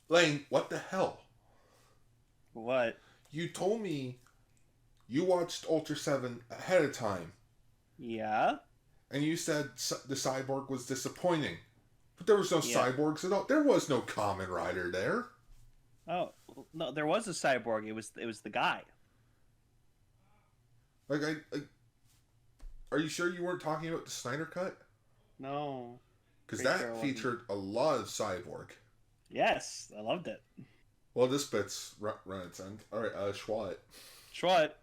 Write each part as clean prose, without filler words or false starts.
Lane, what the hell? What? You told me you watched Ultra 7 ahead of time, Yeah? and you said the cyborg was disappointing. But there was no Yeah. cyborgs at all. There was no Kamen Rider there. Oh, no, there was a cyborg. It was the guy. Like, are you sure you weren't talking about the Snyder Cut? No. Because Pretty sure that it wasn't. featured a lot of cyborg. Yes, I loved it. Well, this bit's run its end. All right, Schwat. What?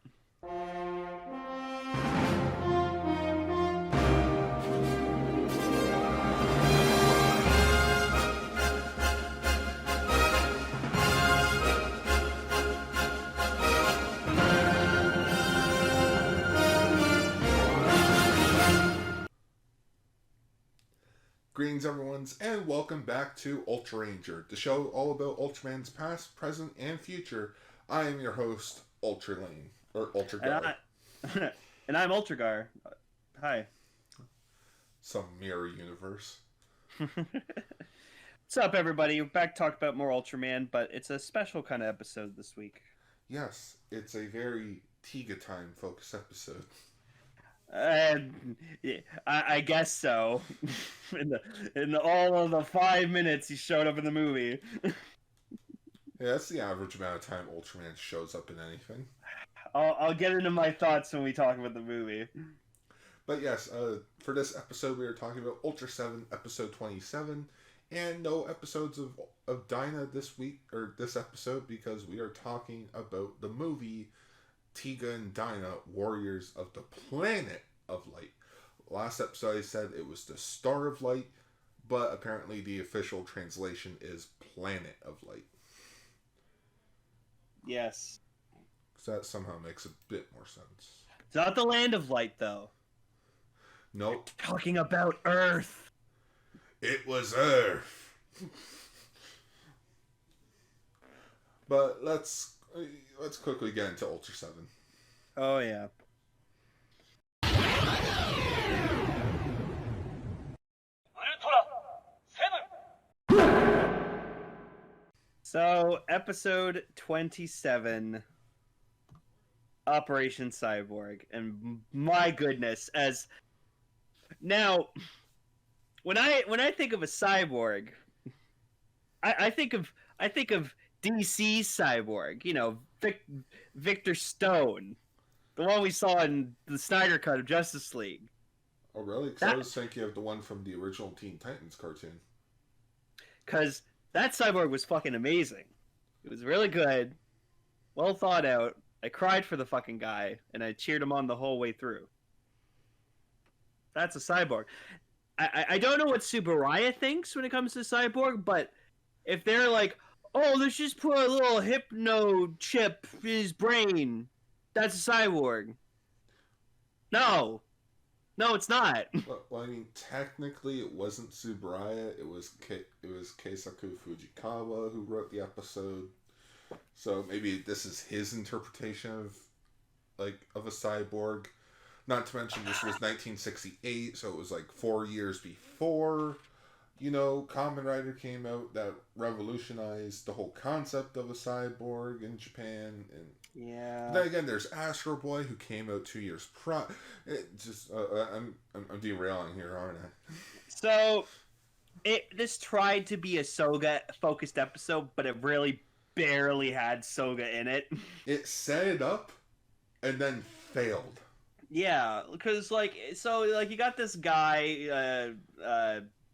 Greetings, everyone's, and welcome back to Ultraranger, the show all about Ultraman's past, present, and future. I am your host, Ultralane, or And Ultragar. and I'm Ultragar. Hi. Some mirror universe. What's up, everybody? We're back to talk about more Ultraman, but it's a special kind of episode this week. Yes, it's a very Tiga time focused episode. Yeah, I guess so. In all of the 5 minutes he showed up in the movie. Yeah, that's the average amount of time Ultraman shows up in anything. I'll get into my thoughts when we talk about the movie. But yes, for this episode, we are talking about Ultra 7, episode 27, and no episodes of Dyna this week, or this episode, because we are talking about the movie Tiga and Dyna, Warriors of the Planet of Light. Last episode I said it was the Star of Light, but apparently the official translation is Planet of Light. Yes. So that somehow makes a bit more sense. It's not the Land of Light, though. Nope. Talking about Earth. It was Earth. But let's quickly get into Ultra 7. Oh, yeah. So, episode 27, Operation Cyborg, and my goodness, as now, when I think of a cyborg, I think of DC's Cyborg, Victor Stone, the one we saw in the Snyder Cut of Justice League. Oh, really? Because I was thinking of the one from the original Teen Titans cartoon. Because that cyborg was fucking amazing. It was really good, well thought out. I cried for the fucking guy, and I cheered him on the whole way through. That's a cyborg. I don't know what Subaraya thinks when it comes to cyborg, but if they're like, oh, let's just put a little hypno chip in his brain, that's a cyborg. No, it's not. Well, I mean, technically, it wasn't Tsuburaya. It was Keisaku Fujikawa who wrote the episode. So maybe this is his interpretation of a cyborg. Not to mention, this was 1968, so it was like 4 years before, Kamen Rider came out, that revolutionized the whole concept of a cyborg in Japan. And Yeah. then again, there's Astro Boy, who came out 2 years prior. I'm derailing here, aren't I? So, this tried to be a Soga focused episode, but it really barely had Soga in it. It set it up, and then failed. Yeah, because you got this guy,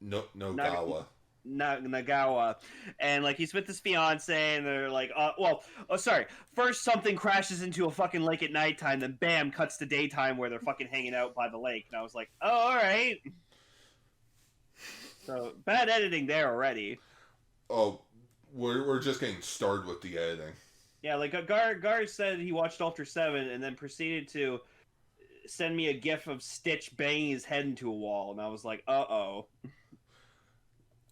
Nogawa. Nagawa, and he's with his fiance, and they're like, sorry. First, something crashes into a fucking lake at nighttime, then bam, cuts to daytime where they're fucking hanging out by the lake, and I was like, oh, all right. So bad editing there already. Oh, we're just getting started with the editing. Yeah, Gar said he watched Ultra 7 and then proceeded to send me a gif of Stitch banging his head into a wall, and I was like, uh-oh.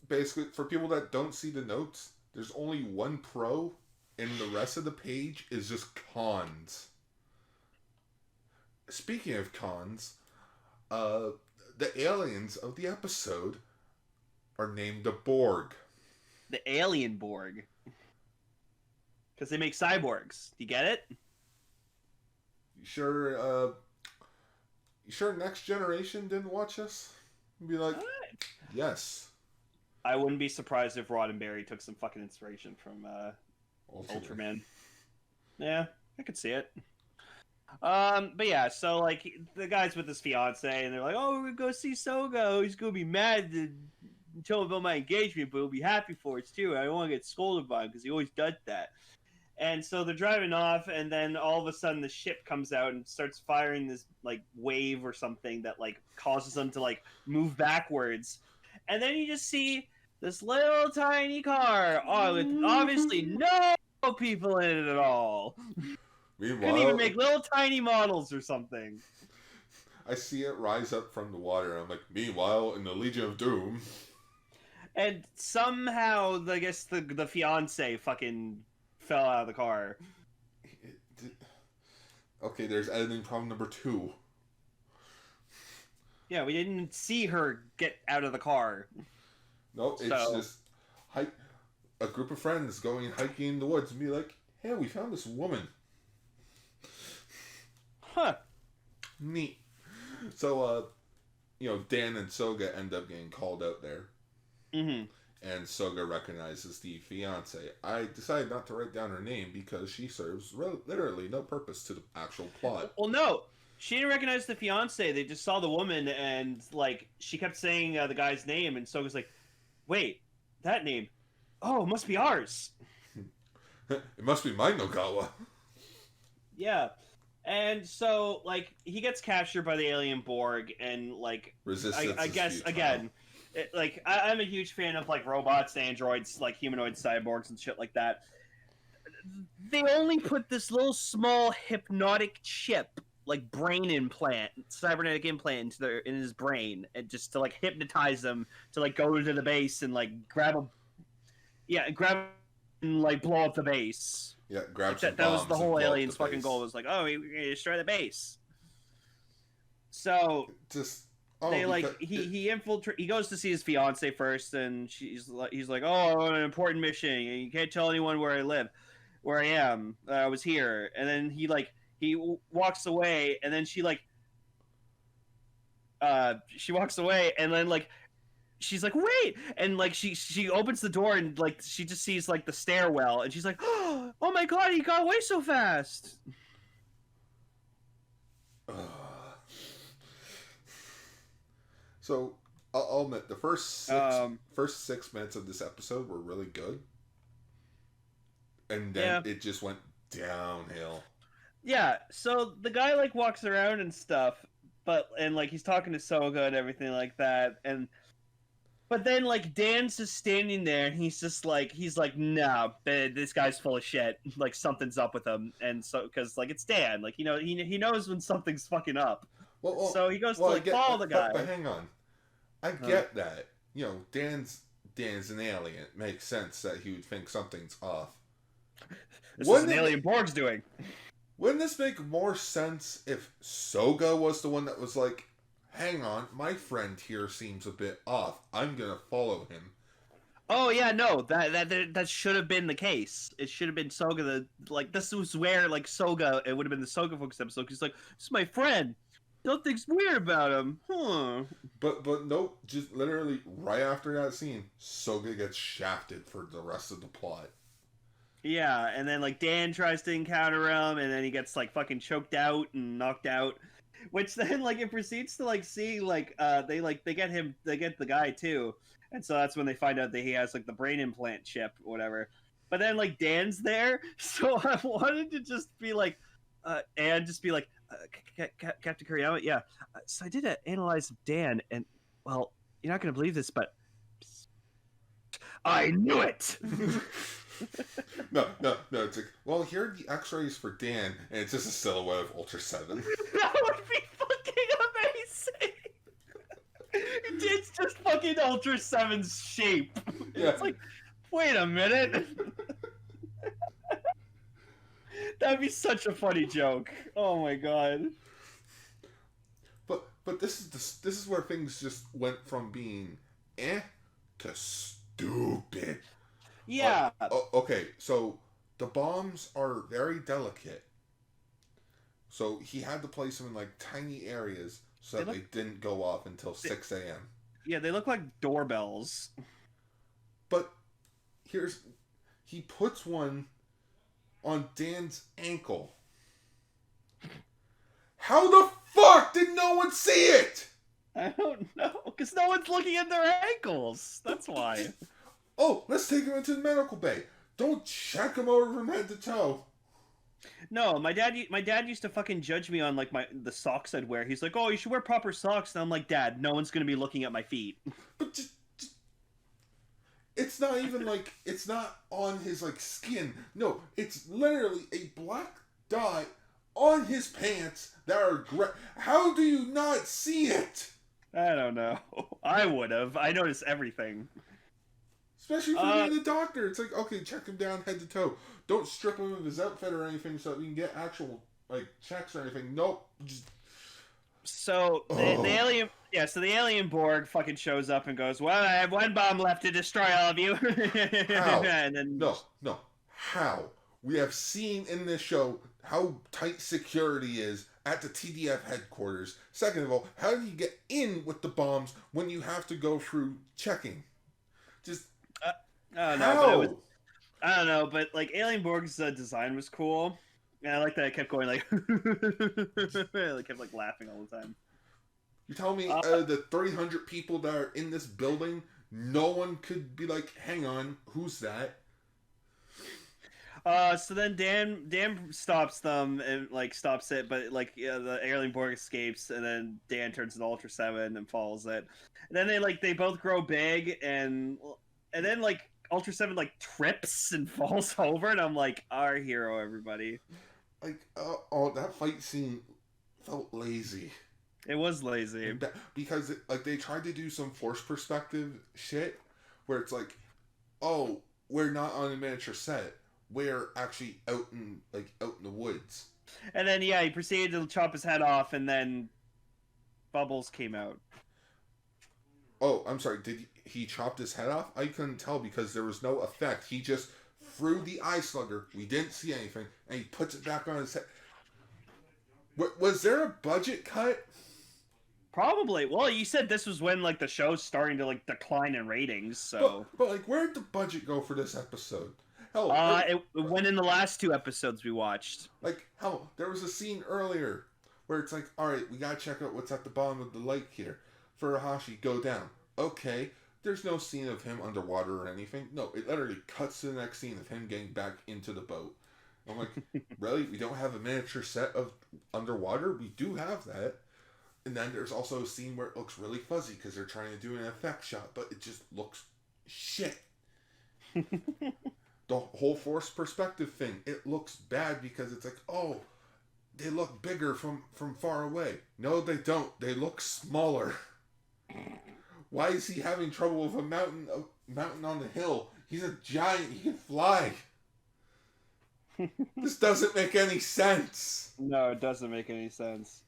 Basically, for people that don't see the notes, there's only one pro, and the rest of the page is just cons. Speaking of cons, the aliens of the episode are named the Borg. the alien Borg. Because they make cyborgs. Do you get it? You sure Next Generation didn't watch this? Be like, yes. I wouldn't be surprised if Roddenberry took some fucking inspiration from Ultraman. Yeah, I could see it. But yeah, so like the guy's with his fiance, and they're like, "Oh, we're gonna go see Sogo. He's gonna be mad to tell him about my engagement, but he'll be happy for it too. I don't want to get scolded by him because he always does that." And so they're driving off, and then all of a sudden the ship comes out and starts firing this like wave or something that like causes them to like move backwards. And then you just see this little tiny car, with obviously no people in it at all. Meanwhile, Couldn't even make little tiny models or something. I see it rise up from the water. I'm like, meanwhile, in the Legion of Doom. And somehow, I guess the fiance fucking fell out of the car. Okay, there's editing problem number 2. Yeah, we didn't see her get out of the car. No, it's just a group of friends going hiking in the woods and be like, "Hey, we found this woman." Huh. Neat. So, Dan and Soga end up getting called out there. Mm-hmm. And Soga recognizes the fiance. I decided not to write down her name because she serves literally no purpose to the actual plot. Well, no. She didn't recognize the fiance. They just saw the woman, and like she kept saying the guy's name, and Soga's like, "Wait, that name? Oh, it must be ours." It must be mine, Nogawa. Yeah. And so, like, he gets captured by the alien Borg, and like, Resistance. I guess futile. again, I'm a huge fan of like robots, androids, like humanoid cyborgs and shit like that. They only put this little small hypnotic chip, like brain implant, cybernetic implant in his brain, and just to like hypnotize them to like go to the base and like grab and like blow up the base. Yeah, grab like some that was the bombs and whole blow up alien's the fucking base. goal. Was like, oh, we're gonna destroy the base. So Just they like he infiltrate. He goes to see his fiance first, and he's like, oh, I'm on an important mission. You can't tell anyone where I am. I was here, and then he walks away, and then she walks away, and then like she's like, wait, and like she opens the door, and like she just sees like the stairwell, and she's like, oh my god, he got away so fast. So I'll admit the first 6 minutes of this episode were really good, and then it just went downhill. Yeah, so the guy like walks around and stuff, and like he's talking to Soga and everything like that, but then like Dan's just standing there, and he's like, nah, this guy's full of shit. Like something's up with him, and so because like it's Dan, like he knows when something's fucking up. Well, so he goes to follow the guy. But hang on, I get that. Dan's an alien. It makes sense that he would think something's off. This is an alien Borg's doing. Wouldn't this make more sense if Soga was the one that was like, hang on, my friend here seems a bit off. I'm gonna follow him. Oh yeah, no, that should have been the case. It should have been Soga. This was where like Soga. It would have been the Soga focus episode. He's like, this is my friend. Nothing's weird about him, huh? But nope. Just literally right after that scene, Soga gets shafted for the rest of the plot. Yeah, and then like Dan tries to encounter him, and then he gets like fucking choked out and knocked out. Which then like it proceeds to like see like they get the guy too, and so that's when they find out that he has like the brain implant chip or whatever. But then like Dan's there, so I wanted to just be like, and just be like, Captain Kuriyama, yeah. So I did an analyze of Dan, and well, you're not gonna believe this, but I knew it. No. It's like, well, here are the X-rays for Dan, and it's just a silhouette of Ultraseven. That would be fucking amazing. It's just fucking Ultraseven's shape. Yeah. It's like, wait a minute. That'd be such a funny joke. Oh my god. But this is where things just went from being to stupid. Yeah. Okay, so the bombs are very delicate. So he had to place them in like tiny areas so They that look they didn't go off until they, 6 a.m. yeah, they look like doorbells. But here's he puts one on Dan's ankle. How the fuck did no one see it? I don't know, because no one's looking at their ankles. That's why. Oh, let's take him into the medical bay. Don't check him over from head to toe. No, my dad used to fucking judge me on like the socks I'd wear. He's like, "Oh, you should wear proper socks." And I'm like, "Dad, no one's gonna be looking at my feet." But it's not even like it's not on his like skin. No, it's literally a black dot on his pants that are How do you not see it? I don't know. I would have. I notice everything. Especially for being a doctor. It's like, okay, check him down head to toe. Don't strip him of his outfit or anything so that we can get actual like checks or anything. Nope. Just... So the alien, yeah. So the alien Borg fucking shows up and goes, "Well, I have one bomb left to destroy all of you." How? And then No. How? We have seen in this show how tight security is at the TDF headquarters. Second of all, how do you get in with the bombs when you have to go through checking? Just I don't know, but I don't know, but like Alien Borg's design was cool, and I like that I kept going like, I kept like laughing all the time. You tell me the 300 people that are in this building, no one could be like, hang on, who's that? So then Dan stops them and like stops it, but like the alien Borg escapes, and then Dan turns into Ultraseven and follows it. And then they both grow big, and then like Ultraseven like trips and falls over, and I'm like, our hero, everybody. Like, that fight scene felt lazy. It was lazy because like they tried to do some force perspective shit where it's like, oh, we're not on a miniature set. We're actually out in the woods. And then he proceeded to chop his head off, and then bubbles came out. Oh, I'm sorry. Did he chop his head off? I couldn't tell because there was no effect. He just threw the eye slugger. We didn't see anything, and he puts it back on his head. Was there a budget cut? Probably. Well, you said this was when like the show's starting to like decline in ratings. So, but like, where did the budget go for this episode? Hell, it went in the last 2 episodes we watched. Like, hell, there was a scene earlier where it's like, all right, we gotta check out what's at the bottom of the lake here. Furuhashi, go down. Okay, there's no scene of him underwater or anything. No, it literally cuts to the next scene of him getting back into the boat. I'm like, really? We don't have a miniature set of underwater? We do have that. And then there's also a scene where it looks really fuzzy because they're trying to do an effect shot, but it just looks shit. The whole force perspective thing, it looks bad because it's like, oh, they look bigger from far away. No, they don't. They look smaller. Why is he having trouble with a mountain on the hill? He's a giant. He can fly. This doesn't make any sense. No, it doesn't make any sense.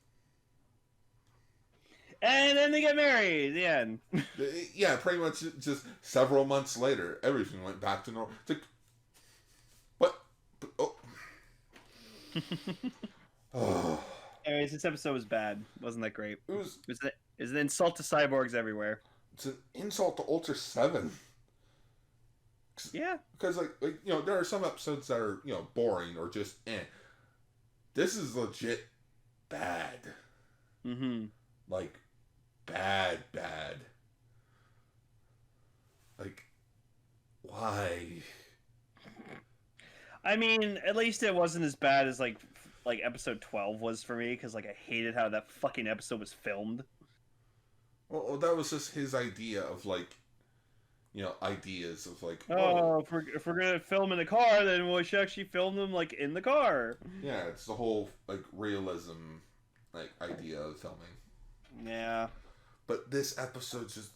And then they get married. The end. Yeah, pretty much just several months later, everything went back to normal. It's like, what? Oh. Oh. Anyways, this episode was bad. Wasn't that great? It was an insult to cyborgs everywhere. It's an insult to Ultraseven. Yeah. Because like there are some episodes that are boring or just eh. This is legit bad. Mm-hmm. Like bad. Like why? I mean, at least it wasn't as bad as like episode 12 was for me, because like I hated how that fucking episode was filmed. Well, that was just his idea of like, ideas of like. If we're gonna film in the car, then we should actually film them like in the car. Yeah, it's the whole like realism, like idea of filming. Yeah. But this episode's just,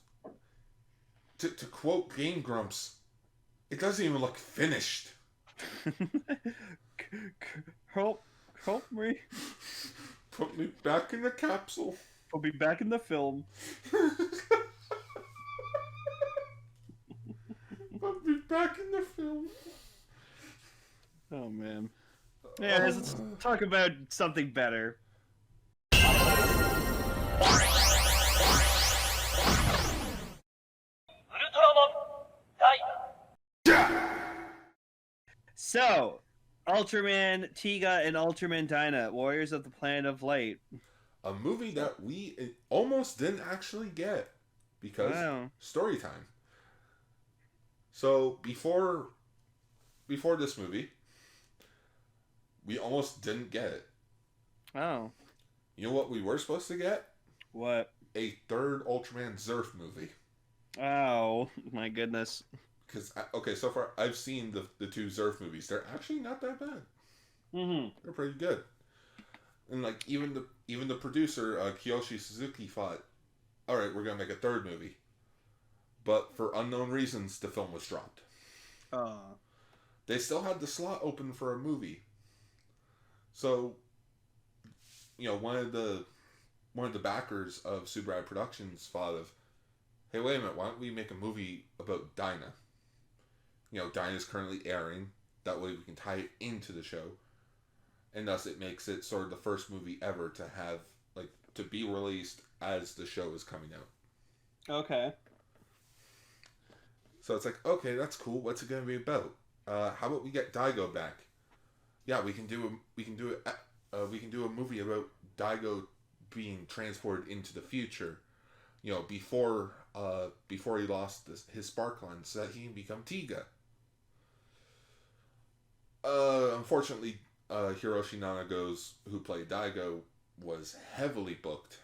to quote Game Grumps, it doesn't even look finished. Help me. Put me back in the capsule. Put me back in the film. I'll be back in the film. Oh man. Yeah, let's talk about something better. So, Ultraman Tiga and Ultraman Dyna, Warriors of the Planet of Light. A movie that we almost didn't actually get because story time. So before this movie, we almost didn't get it. Oh. You know what we were supposed to get? What? A third Ultraman Zerf movie. Oh, my goodness. Because, okay, so far I've seen the two Zerf movies. They're actually not that bad. Mm-hmm. They're pretty good. And, like, even the producer, Kiyoshi Suzuki, thought, alright, we're going to make a third movie. But for unknown reasons, the film was dropped. They still had the slot open for a movie. So, you know, one of the backers of Subaru Productions thought of, hey, wait a minute, why don't we make a movie about Dyna? You know, Dyna's currently airing. That way we can tie it into the show. And thus it makes it sort of the first movie ever to have, like, to be released as the show is coming out. Okay. So it's like, okay, that's cool. What's it going to be about? How about we get Daigo back? Yeah, we can do a movie about Daigo being transported into the future. You know, before he lost his spark lines, so that he can become Tiga. Unfortunately, Hiroshi Nanago's, who played Daigo, was heavily booked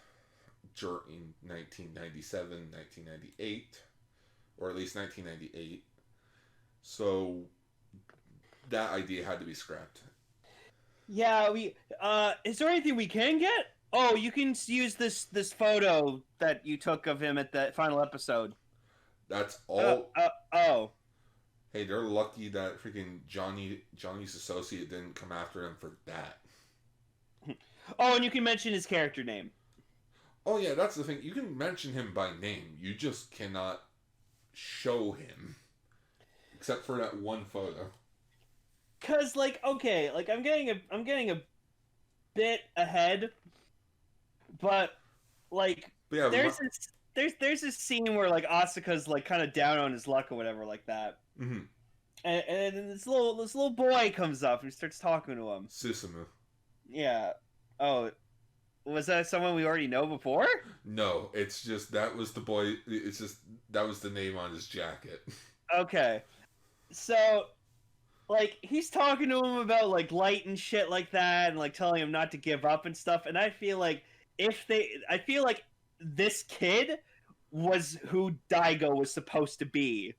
during 1997, 1998, or at least 1998. So that idea had to be scrapped. Yeah, is there anything we can get? Oh, you can use this photo that you took of him at the final episode. That's all. Oh. Hey, they're lucky that freaking Johnny's associate didn't come after him for that. Oh, and you can mention his character name. Oh yeah, that's the thing. You can mention him by name. You just cannot show him, except for that one photo. Cause like, okay, like I'm getting a bit ahead, but like, yeah, there's this scene where like Asuka's like kind of down on his luck or whatever like that. Mm-hmm. And this little boy comes up and starts talking to him. Susumu. Yeah. Oh, was that someone we already know before? No, it's just that was the boy. It's just that was the name on his jacket. Okay, so like he's talking to him about like light and shit like that, and like telling him not to give up and stuff. And I feel like this kid was who Daigo was supposed to be.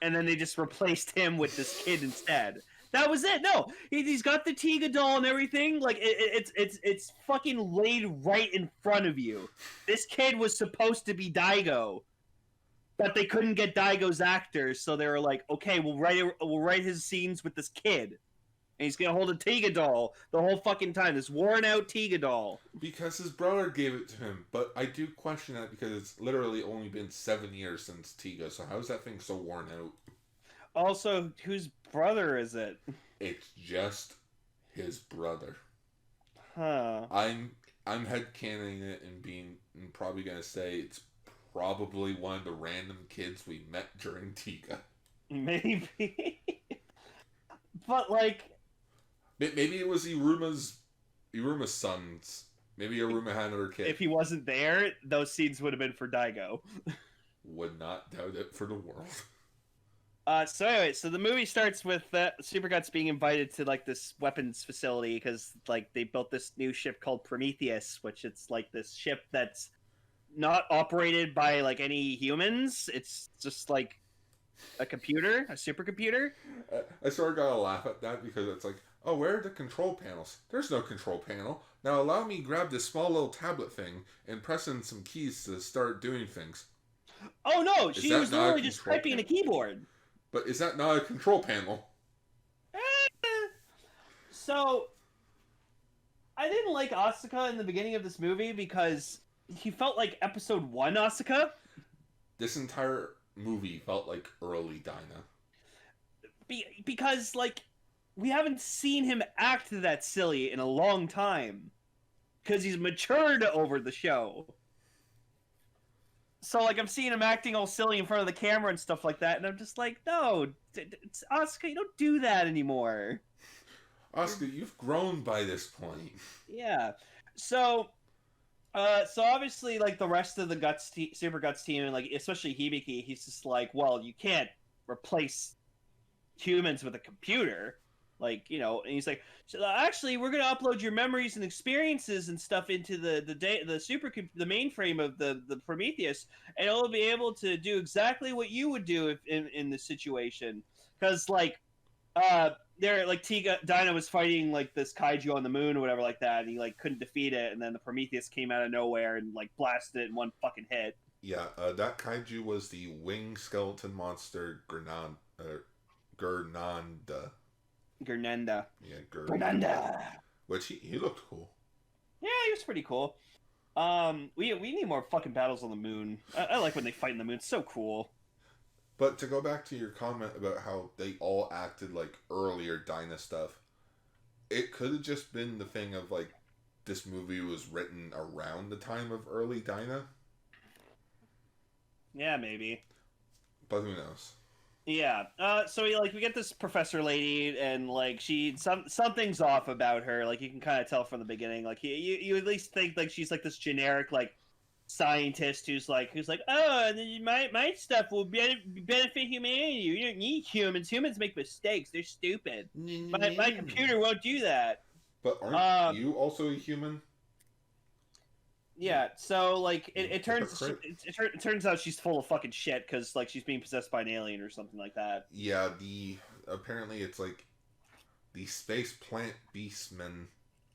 And then they just replaced him with this kid instead. That was it. No, he's got the Tiga doll and everything. Like it's fucking laid right in front of you. This kid was supposed to be Daigo, but they couldn't get Daigo's actors, so they were like, okay, we'll write his scenes with this kid, and he's gonna hold a Tiga doll the whole fucking time. This worn out Tiga doll. Because his brother gave it to him, but I do question that because it's literally only been 7 years since Tiga. So how is that thing so worn out? Also, whose brother is it? It's just his brother. Huh. I'm headcanoning it and probably gonna say it's probably one of the random kids we met during Tiga. Maybe. But like, maybe it was Iruma's sons. Maybe Iruma had another kid. If he wasn't there, those scenes would have been for Daigo. Would not doubt it for the world. So anyway, so the movie starts with Super Guts being invited to like this weapons facility because like they built this new ship called Prometheus, which it's like this ship that's not operated by like any humans. It's just like a computer, a supercomputer. I sort of gotta laugh at that because it's like, oh, where are the control panels? There's no control panel. Now allow me grab this small little tablet thing and press in some keys to start doing things. Oh no, she was literally just typing in a keyboard. But is that not a control panel? So, I didn't like Asuka in the beginning of this movie because he felt like episode 1 Asuka. This entire movie felt like early Dyna. Because, like, we haven't seen him act that silly in a long time. Because he's matured over the show. So, like, I'm seeing him acting all silly in front of the camera and stuff like that, and I'm just like, no, it's Asuka, you don't do that anymore. Asuka, you've grown by this point. Yeah. So obviously, like, the rest of the Super Guts team, and, like, especially Hibiki, he's just like, well, you can't replace humans with a computer. Like, you know, and he's like, so actually, we're gonna upload your memories and experiences and stuff into the mainframe of the Prometheus, and it'll be able to do exactly what you would do if in this situation. Because, like, there, like, Dyna was fighting, like, this kaiju on the moon or whatever like that, and he, like, couldn't defeat it, and then the Prometheus came out of nowhere and, like, blasted it in one fucking hit. Yeah, that kaiju was the winged skeleton monster Gernanda. Gernanda. Yeah, Gernanda. Which he looked cool. Yeah, he was pretty cool. We need more fucking battles on the moon. I like when they fight in the moon. It's so cool. But to go back to your comment about how they all acted like earlier Dyna stuff, it could have just been the thing of, like, this movie was written around the time of early Dyna. Yeah, maybe. But who knows? Yeah. So we get this professor lady, and, like, something's off about her. Like, you can kind of tell from the beginning. Like, you at least think, like, she's like this generic, like, scientist who's like, oh, my stuff will benefit humanity. You don't need humans. Humans make mistakes. They're stupid. My computer won't do that. But aren't you also a human? Yeah, so, like, it turns out she's full of fucking shit because, like, she's being possessed by an alien or something like that. Yeah, apparently it's like the space plant beastman,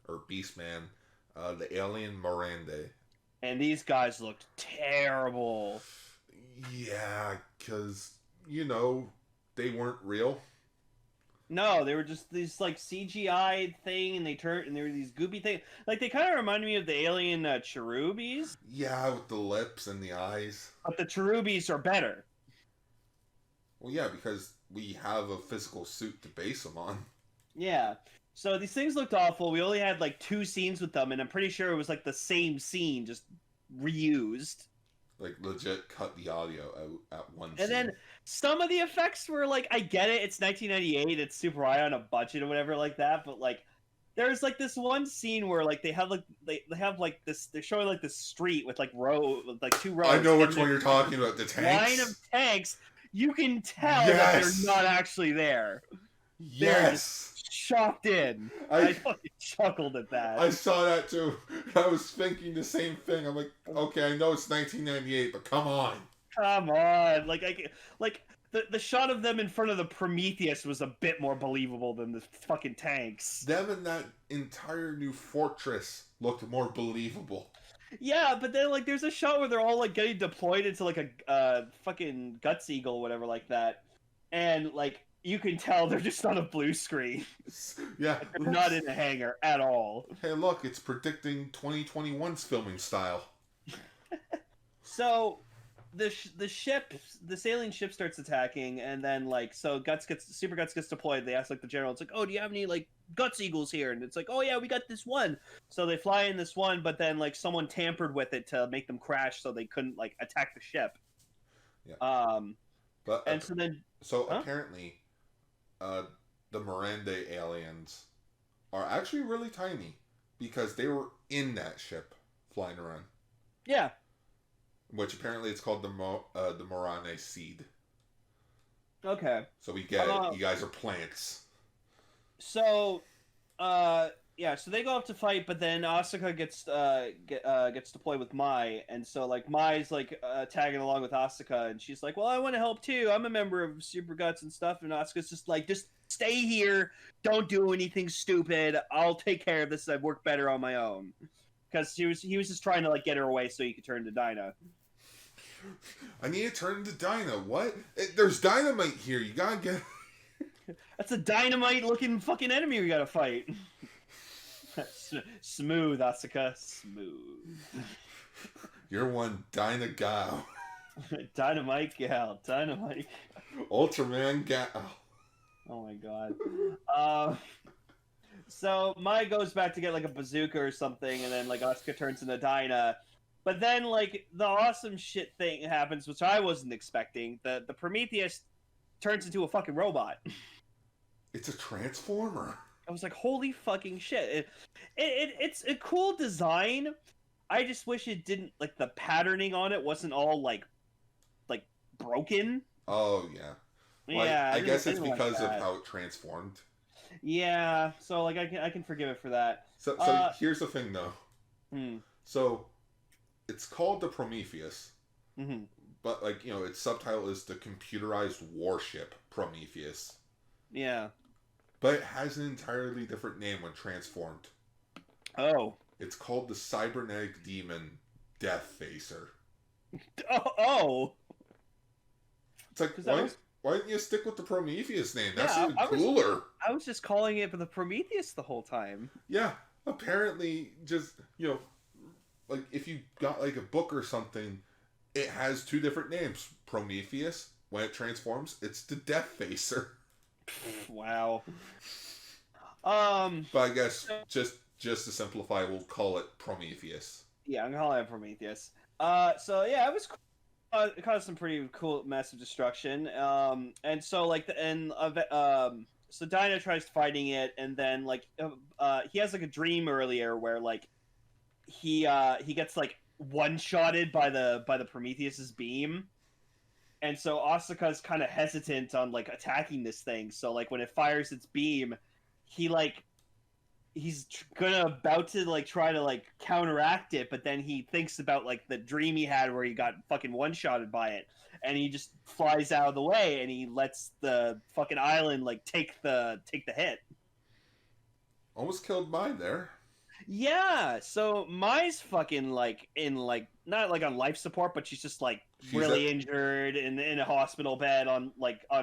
the alien Miranda. And these guys looked terrible. Yeah, because, you know, they weren't real. No, they were just these, like, CGI thing, and they were these goopy things. Like, they kind of reminded me of the alien cherubies. Yeah, with the lips and the eyes. But the cherubies are better. Well, yeah, because we have a physical suit to base them on. Yeah. So these things looked awful. We only had, like, 2 scenes with them, and I'm pretty sure it was, like, the same scene, just reused. Like, legit cut the audio out at one scene. And then some of the effects were, like, I get it, it's 1998, it's super high on a budget or whatever like that, but, like, there's, like, this one scene where, like, they have like this, they're showing, like, this street with, like, 2 rows. I know which one you're talking about, the tanks. Line of tanks. You can tell that they're not actually there. Yes. Shocked in. I fucking chuckled at that. I saw that too. I was thinking the same thing. I'm like, okay, I know it's 1998, but come on. Come on. Like the shot of them in front of the Prometheus was a bit more believable than the fucking tanks. Them and that entire new fortress looked more believable. Yeah, but then, like, there's a shot where they're all, like, getting deployed into, like, a fucking Guts Eagle or whatever like that. And, like, you can tell they're just on a blue screen. Yeah. They're not in a hangar at all. Hey, look, it's predicting 2021's filming style. So, this alien ship starts attacking, and then, like, so Super Guts gets deployed. They ask, like, the general, it's like, oh, do you have any, like, Guts Eagles here? And it's like, oh, yeah, we got this one. So they fly in this one, but then, like, someone tampered with it to make them crash so they couldn't, like, attack the ship. Yeah. But and so then... apparently... the Miranda aliens are actually really tiny because they were in that ship flying around. Yeah. Which apparently it's called the Morane seed. Okay. So we get it. You guys are plants. So, yeah. So they go up to fight, but then Asuka gets deployed with Mai, and so, like, Mai's, like, tagging along with Asuka, and she's like, "Well, I want to help too. I'm a member of Super Guts and stuff." And Asuka's just like, "Just stay here. Don't do anything stupid. I'll take care of this. I work better on my own." Because he was just trying to, like, get her away so he could turn to Dyna. I need to turn to Dyna. What? There's dynamite here. You gotta get... That's a dynamite-looking fucking enemy we gotta fight. Smooth, Asuka. Smooth. You're one Dyna Gao. Dynamite Gal, Dynamite. Ultraman Gal. Oh my god. Um, so Mai goes back to get like a bazooka or something, and then like Asuka turns into Dyna. But then like the awesome shit thing happens, which I wasn't expecting. The Prometheus turns into a fucking robot. It's a transformer. I was like, holy fucking shit! It's a cool design. I just wish it didn't like the patterning on it wasn't all like broken. Oh yeah. Well, Yeah, I guess it's didn't like because of that. how it transformed. Yeah, so like I can forgive it for that. So here's the thing though. Hmm. So it's called the Prometheus, Hmm. but like its subtitle is the computerized warship Prometheus. Yeah. But it has an entirely different name when transformed. Oh. It's called the cybernetic demon Death Facer. Oh. It's like why didn't you stick with the Prometheus name? That's even cooler. I was just calling it the Prometheus the whole time. Yeah, apparently, just like if you got like a book or something, it has two different names. Prometheus, when it transforms, it's the Death Facer. Wow. But I guess just to simplify, we'll call it Prometheus. Yeah, I'm calling it Prometheus. So yeah, it was cool. It caused some pretty cool, massive destruction. And so like so Dyna tries fighting it, and then like he has like a dream earlier where like he gets like one-shotted by the Prometheus's beam. And so Asuka's kind of hesitant on like attacking this thing. So like when it fires its beam, he's about to like try to like counteract it, but then he thinks about like the dream he had where he got fucking one-shotted by it, and he just flies out of the way, and he lets the fucking island like take the hit. Almost killed mine there. Yeah, so Mai's fucking like in like not like on life support, but she's just like really injured in a hospital bed on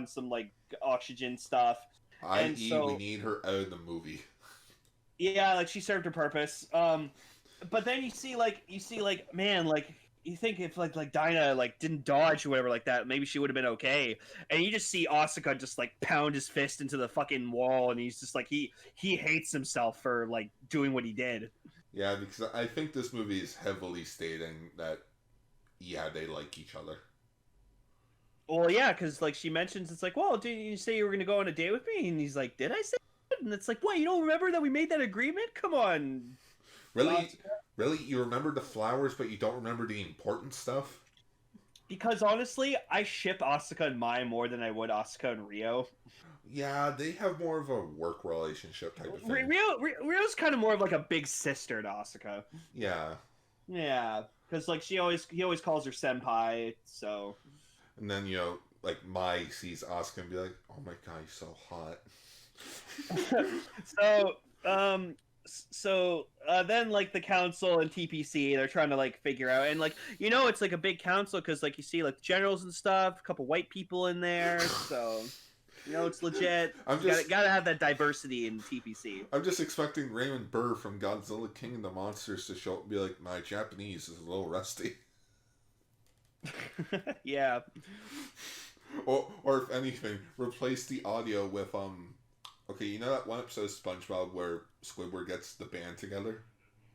some like oxygen stuff. I.e., we need her out of the movie. Yeah, like she served her purpose. But then you see like man, like you think if like Dyna like didn't dodge or whatever like that, maybe she would have been okay. And you just see Asuka just like pound his fist into the fucking wall, and he's just like he hates himself for like doing what he did. Yeah, because I think this movie is heavily stating that they like each other. Well, yeah, because like she mentions it's like, well, did you say you were gonna go on a date with me? And he's like, did I say that? And it's like, what? You don't remember that we made that agreement? Come on. Really? Really? You remember the flowers, but you don't remember the important stuff? Because honestly, I ship Asuka and Mai more than I would Asuka and Rio. Yeah, they have more of a work relationship type of thing. Rio's kind of more of like a big sister to Asuka. Yeah. Yeah, because like he always calls her senpai, so. And then like Mai sees Asuka and be like, "Oh my god, he's so hot." So then like the council and TPC, they're trying to like figure out, and like it's like a big council because like you see like generals and stuff, a couple white people in there, so it's legit. Gotta have that diversity in TPC. I'm just expecting Raymond Burr from Godzilla King of the Monsters to show up and be like, "My Japanese is a little rusty." Yeah. Or if anything, replace the audio with okay, you know that one episode of SpongeBob where Squidward gets the band together?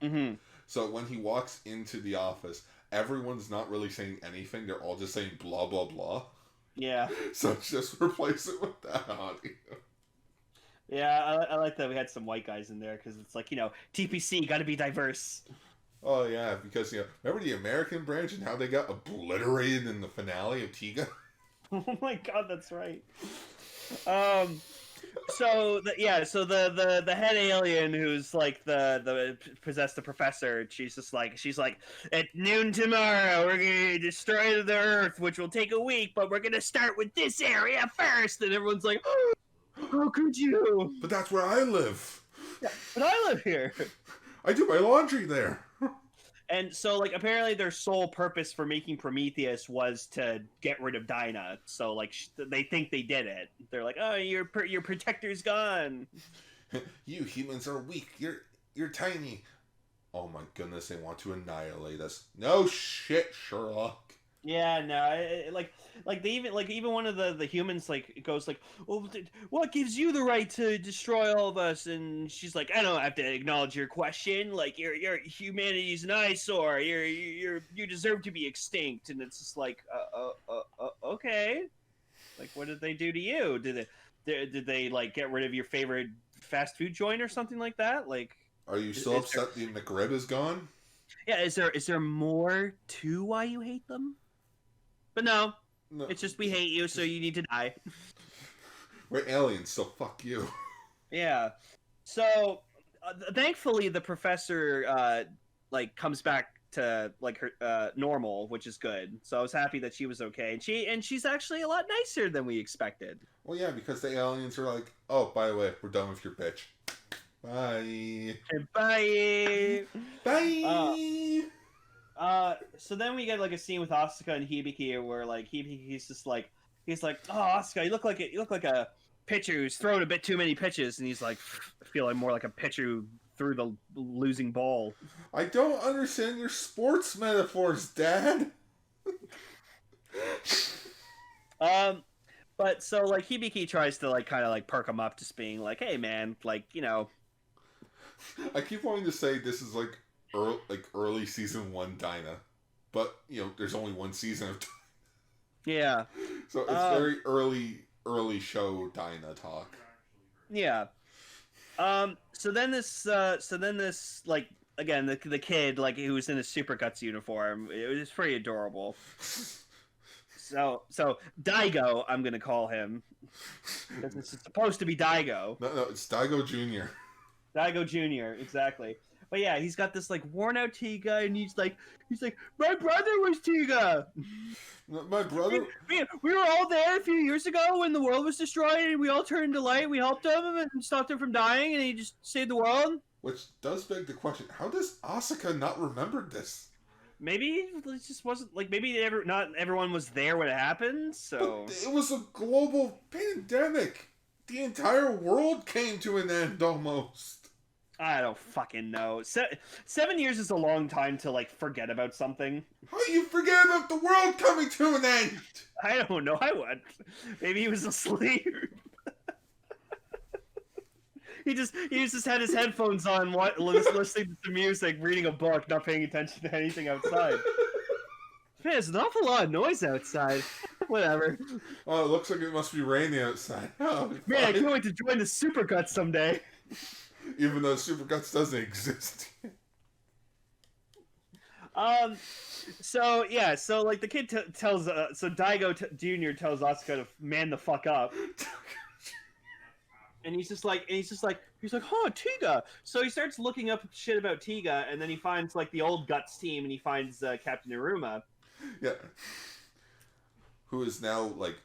Mm-hmm. So when he walks into the office, everyone's not really saying anything. They're all just saying blah, blah, blah. Yeah. So just replace it with that audio. Yeah, I like that we had some white guys in there because it's like, TPC, gotta be diverse. Oh, yeah, because, remember the American branch and how they got obliterated in the finale of Tiga? Oh my god, that's right. So the head alien who's like the possessed the professor, she's like at noon tomorrow we're gonna destroy the Earth, which will take a week, but we're gonna start with this area first, and everyone's like, oh, how could you? But that's where I live. Yeah, but I live here. I do my laundry there. And so, like, apparently their sole purpose for making Prometheus was to get rid of Dyna. So, like, they think they did it. They're like, oh, your protector's gone. You humans are weak. You're tiny. Oh my goodness, they want to annihilate us. No shit, Sherlock. Yeah, no, like they even one of the humans like goes like, well, what gives you the right to destroy all of us? And she's like, I don't have to acknowledge your question. Like you're humanity's an eyesore. You deserve to be extinct. And it's just like, okay. Like, what did they do to you? Did they like get rid of your favorite fast food joint or something like that? Like, Are you still upset the McRib is gone? yeah, is there more to why you hate them? But no, No. it's just we hate you, so you need to die. We're aliens, so fuck you. Yeah. So thankfully, the professor like comes back to like her normal, which is good. So I was happy that she was okay, and she's actually a lot nicer than we expected. Well, yeah, because the aliens are like, oh, by the way, we're done with your bitch. Bye. Bye. Bye. So then we get like a scene with Asuka and Hibiki where like he's just like he's like, oh Asuka, you look like a pitcher who's thrown a bit too many pitches, and he's like, I feel like more like a pitcher who threw the losing ball. I don't understand your sports metaphors, Dad. But so like Hibiki tries to like kind of like perk him up, just being like, hey man, like I keep wanting to say this is like early season 1 Dyna, but there's only one season of Dyna. Yeah. So it's very early show Dyna talk. Yeah. So then this like again the kid like who was in a Super Guts uniform, it was pretty adorable. So Daigo, I'm gonna call him because it's supposed to be Daigo. No, it's Daigo Jr. Daigo Jr. Exactly. But yeah, he's got this like worn out Tiga, and he's like, my brother was Tiga. My brother. We were all there a few years ago when the world was destroyed, and we all turned to light. We helped him and stopped him from dying, and he just saved the world. Which does beg the question: how does Asuka not remember this? Maybe it just wasn't like not everyone was there when it happened. So but it was a global pandemic. The entire world came to an end almost. I don't fucking know. 7 years is a long time to like forget about something. How do you forget about the world coming to an end? I don't know. I would. Maybe he was asleep. He just had his headphones on, listening to music, reading a book, not paying attention to anything outside. Man, there's an awful lot of noise outside. Whatever. Oh, it looks like it must be raining outside. Oh, man, I can't wait to join the Super Guts someday. Even though Super Guts doesn't exist. So yeah, so like the kid tells so Daigo Jr. tells Asuka to man the fuck up. And he's like, oh, Tiga. So he starts looking up shit about Tiga, and then he finds like the old Guts team, and he finds Captain Iruma. Yeah. Who is now like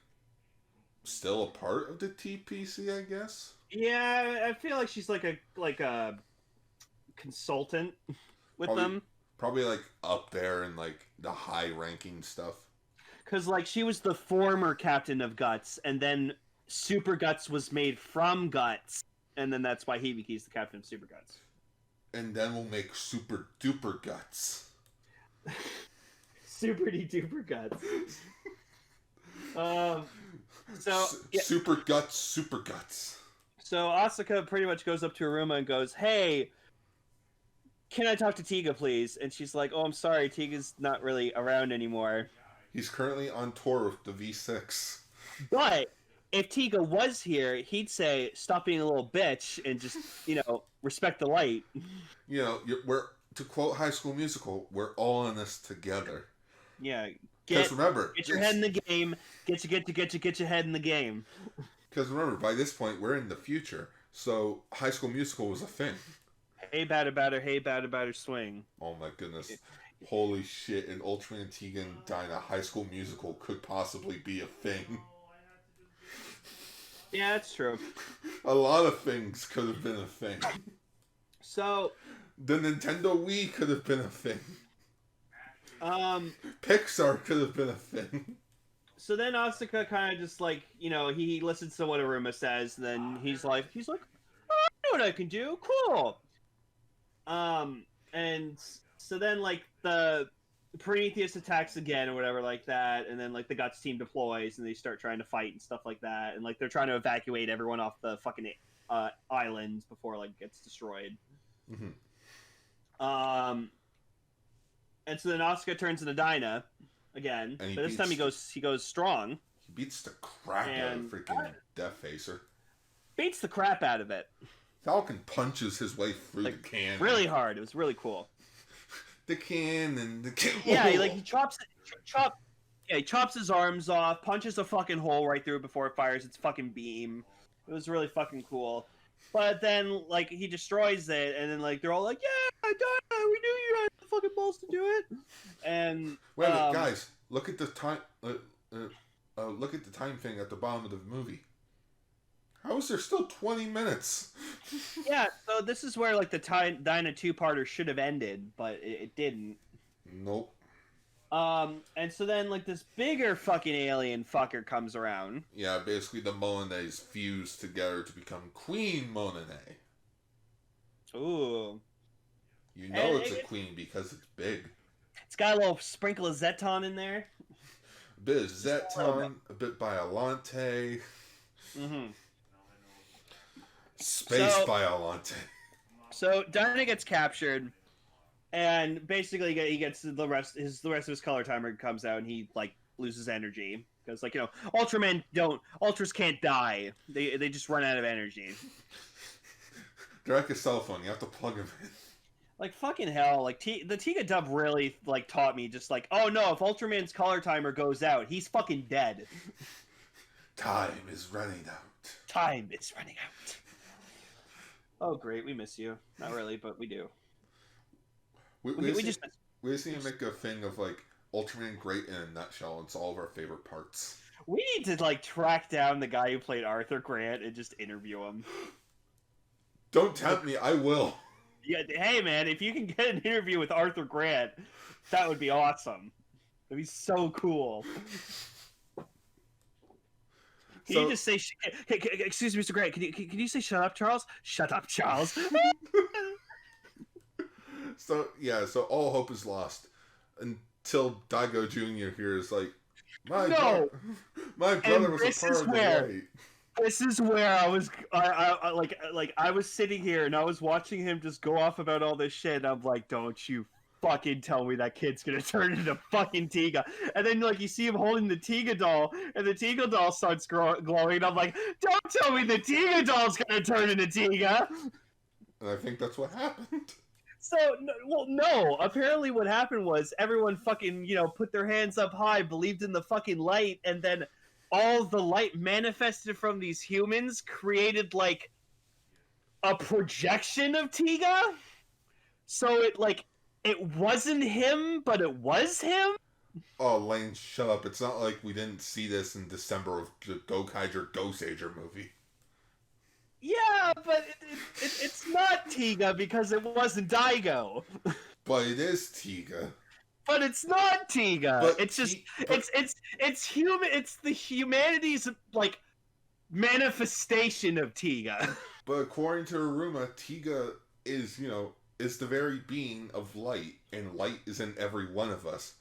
still a part of the TPC, I guess. Yeah, I feel like she's like a consultant with them. Probably like up there in like the high ranking stuff. Because like she was the former captain of Guts, and then Super Guts was made from Guts, and then that's why Hibiki's the captain of Super Guts. And then we'll make Super Duper Guts. Super duper Guts. Super Guts. So Asuka pretty much goes up to Iruma and goes, "Hey, can I talk to Tiga, please?" And she's like, "Oh, I'm sorry, Tiga's not really around anymore. He's currently on tour with the V6." But if Tiga was here, he'd say, "Stop being a little bitch and just, respect the light." We're to quote High School Musical, we're all in this together. Yeah. Remember, get your head in the game. Get your head in the game. Because remember, by this point, we're in the future, so High School Musical was a thing. Hey, batter, swing. Oh my goodness. Holy shit, in Ultraman Tiga and Dyna, High School Musical could possibly be a thing. Yeah, that's true. A lot of things could have been a thing. So... the Nintendo Wii could have been a thing. Pixar could have been a thing. So then Asuka kind of just like, he listens to what Iruma says, and then he's like, oh, I know what I can do. Cool. And so then like the Prometheus attacks again or whatever like that, and then like the Guts team deploys and they start trying to fight and stuff like that, and like they're trying to evacuate everyone off the fucking islands before like it gets destroyed. And so then Oscar turns into Dyna again, but this time he goes strong. He beats the crap out of freaking Death Facer. Beats the crap out of it. Falcon punches his way through the can. Really hard. It was really cool. The can and the can. Yeah, he chops his arms off, punches a fucking hole right through it before it fires its fucking beam. It was really fucking cool. But then, like, he destroys it, and then, like, they're all like, "Yeah, I died. We knew you had the fucking balls to do it." And wait a minute, guys, look at the time. Look at the time thing at the bottom of the movie. How is there still 20 minutes? Yeah, so this is where, like, the Dyna 2-parter should have ended, but it didn't. Nope. And so then, like, this bigger fucking alien fucker comes around. Yeah, basically the Monanes fuse together to become Queen Monane. Ooh. You know it's a queen because it's big. It's got a little sprinkle of Zeton in there. A bit of Zeton, a bit Biolante. Space Biolante. So Dyna gets captured, and basically he gets the rest of his color timer comes out, and he like loses energy because, like, you know, Ultras can't die. They just run out of energy. They're like a cell phone. You have to plug them in. Like, fucking hell, like, the Tiga dub really, like, taught me just, like, oh no, if Ultraman's color timer goes out, he's fucking dead. Time is running out. Time is running out. Oh, great, we miss you. Not really, but we do. We just need to make a thing of, like, Ultraman great in a nutshell. It's all of our favorite parts. We need to, like, track down the guy who played Arthur Grant and just interview him. Don't tempt me, I will. Yeah, hey man, if you can get an interview with Arthur Grant, that would be awesome. That'd be so cool. Can you just say, hey, excuse me, Mr. Grant, can you say shut up, Charles? Shut up, Charles. So all hope is lost until Daigo Jr. here is like, my brother was a part of the right. This is where I was, I was sitting here and I was watching him just go off about all this shit. And I'm like, don't you fucking tell me that kid's gonna turn into fucking Tiga. And then, like, you see him holding the Tiga doll, and the Tiga doll starts glowing. And I'm like, don't tell me the Tiga doll's gonna turn into Tiga. And I think that's what happened. So, no. Apparently what happened was everyone fucking, you know, put their hands up high, believed in the fucking light, and then all the light manifested from these humans created, like, a projection of Tiga. So it wasn't him, but it was him? Oh, Lane, shut up. It's not like we didn't see this in December of the Gokaiger Ghostager movie. Yeah, but it's not Tiga because it wasn't Daigo. But it is Tiga. But it's not Tiga. But it's just it's human. It's the humanity's, like, manifestation of Tiga. But according to Aruma, Tiga is, you know, is the very being of light, and light is in every one of us.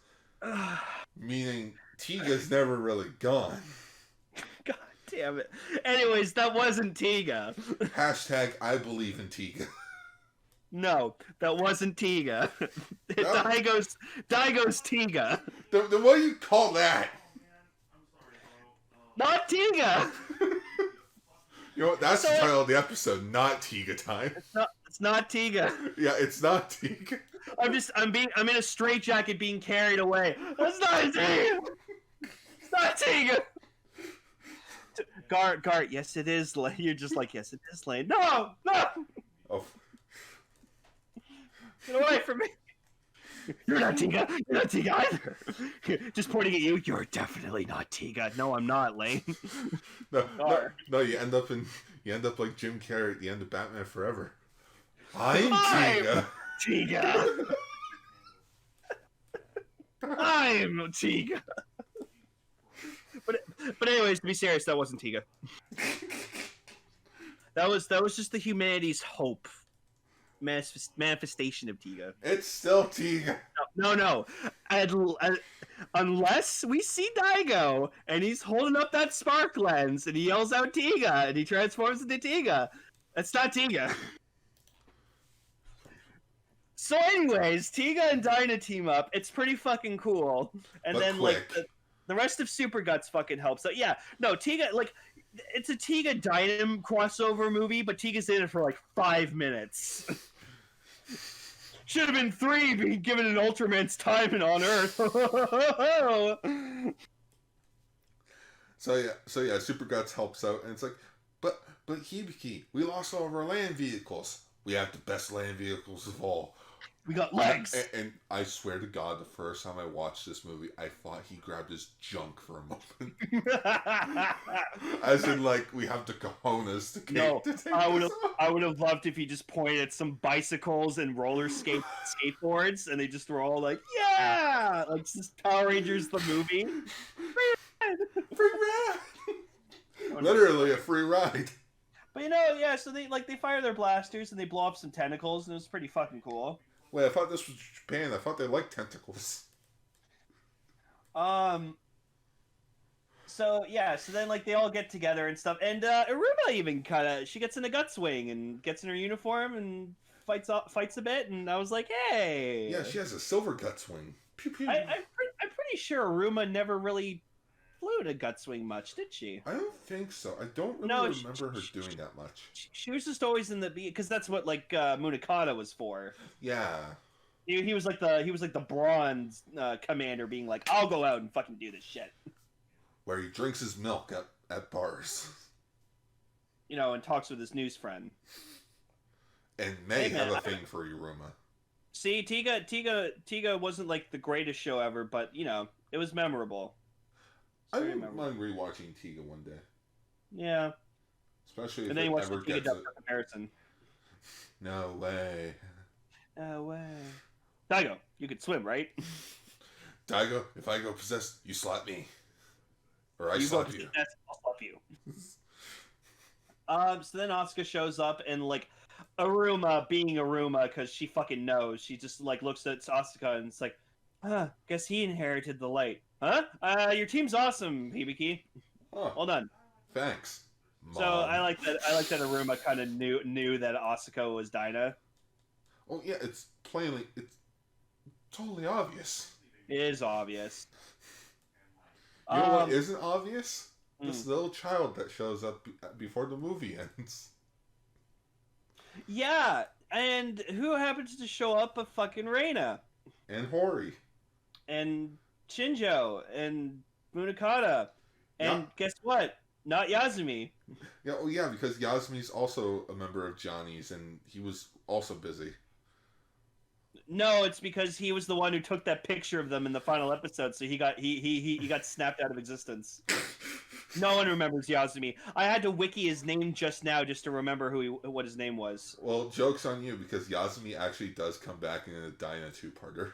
Meaning Tiga's never really gone. God damn it. Anyways, that wasn't Tiga. Hashtag I believe in Tiga. No, that wasn't Tiga. Daigo's Tiga. Then what do you call that? Not Tiga. You know what? That's the title of the episode. Not Tiga time. It's not Tiga. Yeah, it's not Tiga. I'm in a straitjacket being carried away. That's not Tiga. It's not Tiga. Gart, yes it is Lane. You're just like, yes it is Lane. No. Oh. Get away from me. You're not Tiga. You're not Tiga either. Just pointing at you. You're definitely not Tiga. No, I'm not, Lane. No. You end up like Jim Carrey at the end of Batman Forever. I'm Tiga. Tiga. I'm Tiga. But anyways, to be serious, that wasn't Tiga. That was just the humanity's hope. Manifestation of Tiga. It's still Tiga. No. And unless we see Daigo and he's holding up that spark lens and he yells out Tiga and he transforms into Tiga, that's not Tiga. So, anyways, Tiga and Dyna team up. It's pretty fucking cool. And But then quick. like the rest of Super Guts fucking helps. So yeah, no, Tiga, like, it's a Tiga Dynam crossover movie, but Tiga's in it for like 5 minutes. Should have been 3, being given an Ultraman's time on Earth. So yeah, Super Guts helps out, and it's like, but Hibiki, we lost all of our land vehicles. We have the best land vehicles of all. We got legs. And I swear to God, the first time I watched this movie, I thought he grabbed his junk for a moment. As in, like, we have the cojones to take this off. I would have loved if he just pointed at some bicycles and skateboards, and they just were all like, yeah! Like, just Power Rangers the movie. Free ride! Literally a free ride. But yeah, so they fire their blasters and they blow up some tentacles, and it was pretty fucking cool. Wait, I thought this was Japan. I thought they liked tentacles. So then like they all get together and stuff, and Iruma even she gets in a gut swing and gets in her uniform and fights a bit, and I was like, hey. Yeah, she has a silver gut swing. Pew, pew. I'm pretty sure Iruma never really flew to gut swing much, did she? I don't think so. I don't really remember her doing that much. She was just always in the because that's what like Munakata was for. Yeah. He was like the bronze commander, being like, I'll go out and fucking do this shit. Where he drinks his milk at bars. And talks with his news friend. And may have a thing for Iruma. See, Tiga wasn't like the greatest show ever, but it was memorable. I wouldn't mind rewatching Tiga one day. Yeah. Especially if and then it you watch ever the Tiga gets a comparison. No way. No way. Daigo, you could swim, right? Daigo, if I go possessed, you slap me. Or I slap you. I'll slap you. So then Asuka shows up, and like Iruma being Iruma, because she fucking knows, she just like looks at Asuka and it's like, guess he inherited the light. Huh? Your team's awesome, Hibiki. Oh, well done. Thanks, Mom. So I like that Iruma kind of knew that Asuka was Dyna. Oh yeah, it's totally obvious. It is obvious. You know what isn't obvious? This little child that shows up before the movie ends. Yeah, and who happens to show up but fucking Reina. And Hori. And Shinjo. And Munakata. And guess what? Not Yasumi. Yeah, oh yeah, because Yasumi's also a member of Johnny's, and he was also busy. No, it's because he was the one who took that picture of them in the final episode, so he got snapped out of existence. No one remembers Yasumi. I had to wiki his name just now just to remember what his name was. Well, joke's on you, because Yasumi actually does come back in a Dyna 2-parter.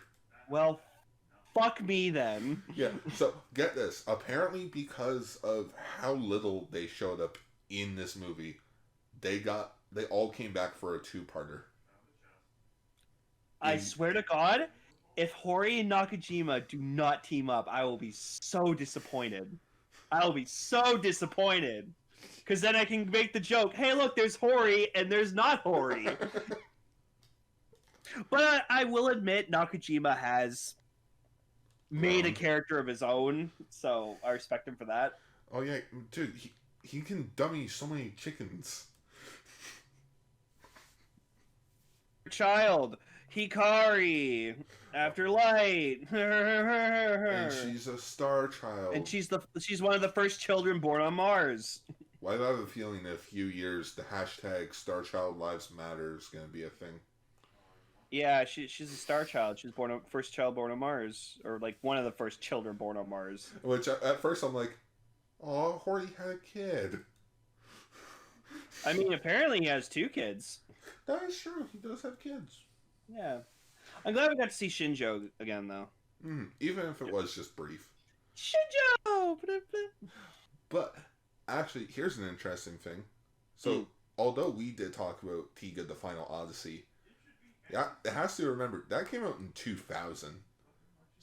Well, fuck me then. Yeah, so get this. Apparently, because of how little they showed up in this movie, they all came back for a 2-parter. I swear to God, if Hori and Nakajima do not team up, I will be so disappointed. I will be so disappointed. Because then I can make the joke, hey look, there's Hori and there's not Hori. But I will admit, Nakajima has made a character of his own, so I respect him for that. Oh yeah, dude, he can dummy so many chickens. Child, Hikari, After Light. And she's a star child. And she's one of the first children born on Mars. Well, I have a feeling in a few years the hashtag Star Child Lives Matter is going to be a thing. Yeah, she's a star child. She's first child born on Mars, or like one of the first children born on Mars. Which at first I'm like, oh, Hori had a kid. I mean, apparently he has 2 kids. That is true. He does have kids. Yeah, I'm glad we got to see Shinjo again, though. Even if it was just brief. Shinjo. But actually, here's an interesting thing. So, although we did talk about Tiga: The Final Odyssey, yeah, it has to remember that came out in 2000.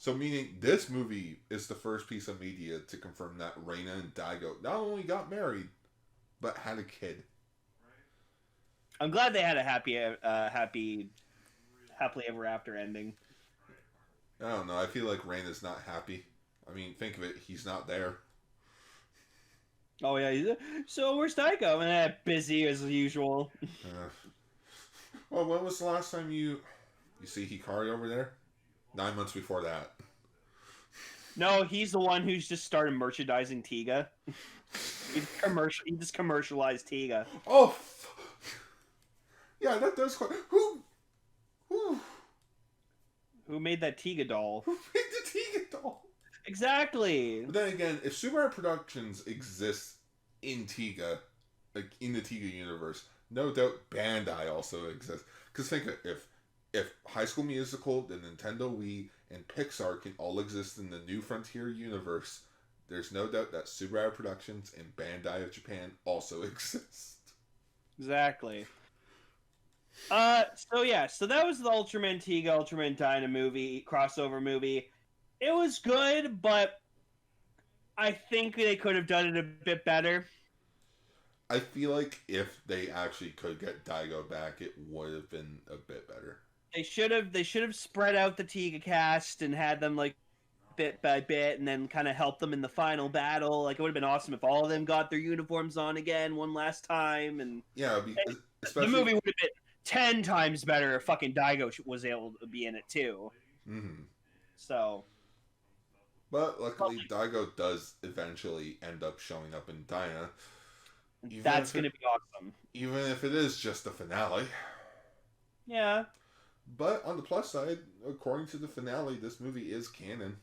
So meaning this movie is the first piece of media to confirm that Reina and Daigo not only got married, but had a kid. I'm glad they had a happily ever after ending. I don't know. I feel like Reina's not happy. I mean, think of it. He's not there. Oh yeah, so where's Daigo? Busy as usual. Well, when was the last time you see Hikari over there? 9 months before that. No, he's the one who's just started merchandising Tiga. He just commercialized Tiga. Oh, yeah, that does quite. Who made that Tiga doll? Who made the Tiga doll? Exactly. But then again, if Subaru Productions exists in Tiga, like in the Tiga universe, no doubt Bandai also exists. Because think of it, if High School Musical, the Nintendo Wii, and Pixar can all exist in the New Frontier universe, there's no doubt that Subaru Productions and Bandai of Japan also exist. Exactly. So that was the Ultraman Tiga, Ultraman Dyna movie, crossover movie. It was good, but I think they could have done it a bit better. I feel like if they actually could get Daigo back, it would have been a bit better. They should have spread out the Tiga cast and had them like bit by bit, and then kind of help them in the final battle. Like it would have been awesome if all of them got their uniforms on again one last time. And yeah, especially the movie would have been 10 times better if fucking Daigo was able to be in it too. Mm-hmm. So, but luckily, Daigo does eventually end up showing up in Dyna. That's going to be awesome. Even if it is just the finale. Yeah. But on the plus side, according to the finale, this movie is canon.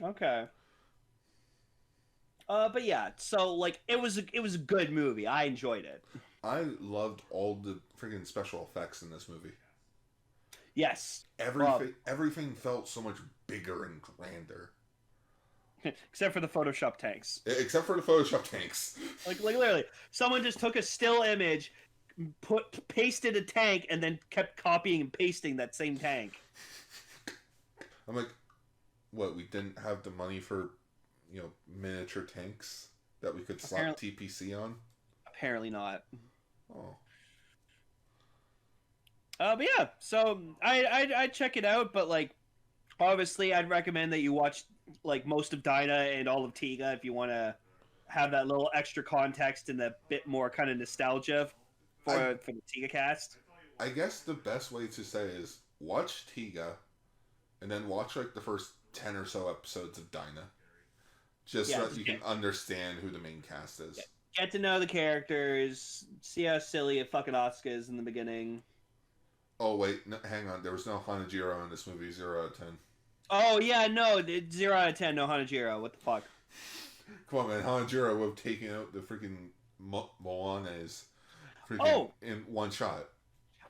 Okay. But yeah, so like it was a good movie. I enjoyed it. I loved all the freaking special effects in this movie. Yes. Everything felt so much bigger and grander. Except for the Photoshop tanks. Except for the Photoshop tanks. Like literally, someone just took a still image, pasted a tank, and then kept copying and pasting that same tank. I'm like, what? We didn't have the money for, miniature tanks that we could slap TPC on? Apparently not. Oh. But yeah, so I'd check it out, but like, obviously, I'd recommend that you watch like most of Dyna and all of Tiga if you want to have that little extra context and a bit more kind of nostalgia for the Tiga cast. I guess the best way to say is watch Tiga, and then watch like the first 10 or so episodes of Dyna, so that you can understand who the main cast is. Get to know the characters, see how silly a fucking Asuka is in the beginning. Oh wait, no, hang on. There was no Hanajiro in this movie. 0 out of 10. Oh yeah, no, 0 out of 10. No Hanajiro. What the fuck? Come on, man. Hanajiro would have taken out the freaking Moanes in one shot.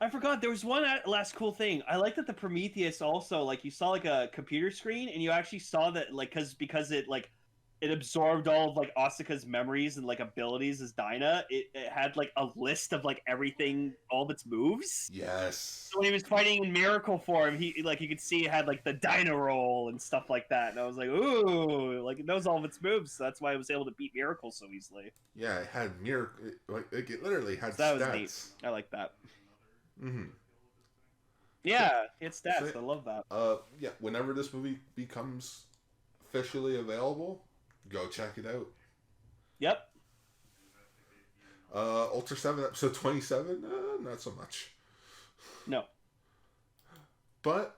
I forgot. There was one last cool thing. I like that the Prometheus also, like, you saw like a computer screen, and you actually saw that, like, because it absorbed all of like Asuka's memories and like abilities as Dyna. It had like a list of like everything, all of its moves. Yes. So when he was fighting in Miracle form, he like you could see it had like the Dyna roll and stuff like that. And I was like, ooh, like it knows all of its moves. So that's why it was able to beat Miracle so easily. Yeah, it had Miracle. Like it literally had so that stats. Was neat. I like that. Mm-hmm. Yeah, it's stats. I love that. Yeah. Whenever this movie becomes officially available, go check it out. Yep. Ultraseven episode 27? Not so much. No. But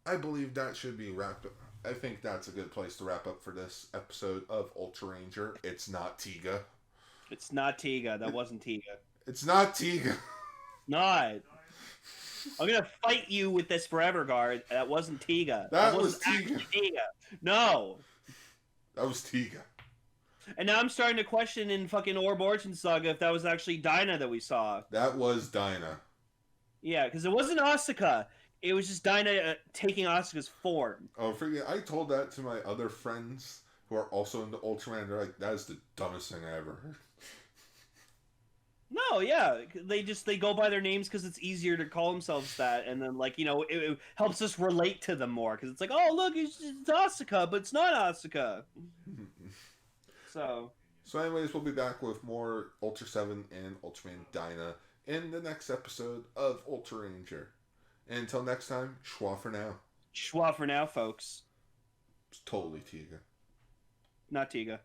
I believe that should be wrapped up. I think that's a good place to wrap up for this episode of Ultraranger. It's not Tiga. It's not Tiga. That wasn't Tiga. It's not Tiga. Not. I'm gonna fight you with this forever guard. That wasn't Tiga. That was Tiga. No. That was Tiga. And now I'm starting to question in fucking Orb Origin Saga if that was actually Dyna that we saw. That was Dyna. Yeah, because it wasn't Asuka. It was just Dyna taking Asuka's form. Oh, forget! I told that to my other friends who are also into Ultraman. They're like, "That is the dumbest thing I ever heard." No, yeah, they go by their names because it's easier to call themselves that, and then like it helps us relate to them more because it's like, oh look, it's Asuka, but it's not Asuka. So So, anyways, we'll be back with more Ultraseven and Ultraman Dyna in the next episode of Ultraranger. And until next time, schwa for now. schwa for now, folks. It's totally Tiga. Not Tiga.